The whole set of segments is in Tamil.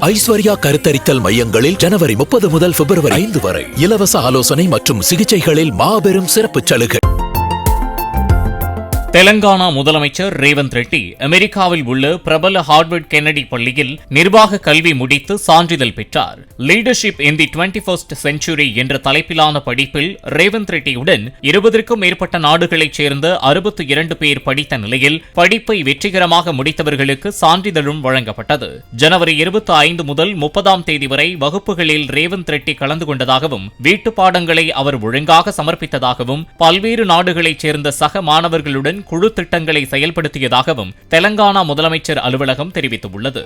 ஐஸ்வர்யா கருத்தரித்தல் மையங்களில் ஜனவரி 30 முதல் பிப்ரவரி 5 வரை இலவச ஆலோசனை மற்றும் சிகிச்சைகளில் மாபெரும் சிறப்பு சலுகை. தெலங்கானா முதலமைச்சர் ரேவந்த் ரெட்டி அமெரிக்காவில் உள்ள பிரபல ஹார்வர்ட் கென்னடி பள்ளியில் நிர்வாக கல்வி முடித்து சான்றிதழ் பெற்றார். லீடர்ஷிப் இன் தி 21st செஞ்சுரி என்ற தலைப்பிலான படிப்பில் ரேவந்த் ரெட்டியுடன் 20க்கும் மேற்பட்ட நாடுகளைச் சேர்ந்த 62 பேர் படித்த நிலையில் படிப்பை வெற்றிகரமாக முடித்தவர்களுக்கு சான்றிதழும் வழங்கப்பட்டது. ஜனவரி 25 முதல் 30ஆம் தேதி வரை வகுப்புகளில் ரேவந்த் ரெட்டி கலந்து கொண்டதாகவும் வீட்டு பாடங்களை அவர் ஒழுங்காக சமர்ப்பித்ததாகவும் பல்வேறு நாடுகளைச் சேர்ந்த சக மாணவர்களுடன் குழு திட்டங்களை செயல்படுத்தியதாகவும் தெலங்கானா முதலமைச்சர் அலுவலகம் தெரிவித்துள்ளது.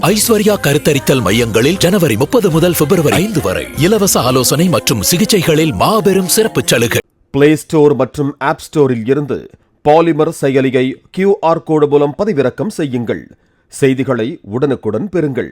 ஐஸ்வர்யா கருத்தரித்தல் மையங்களில் ஜனவரி 30 முதல் பிப்ரவரி 5 வரை இலவச ஆலோசனை மற்றும் சிகிச்சைகளில் மாபெரும் சிறப்பு சலுகை. பிளே ஸ்டோர் மற்றும் ஆப் ஸ்டோரில் இருந்து பாலிமர் செயலியை QR கோடு மூலம் பதிவிறக்கம் செய்யுங்கள். செய்திகளை உடனுக்குடன் பெறுங்கள்.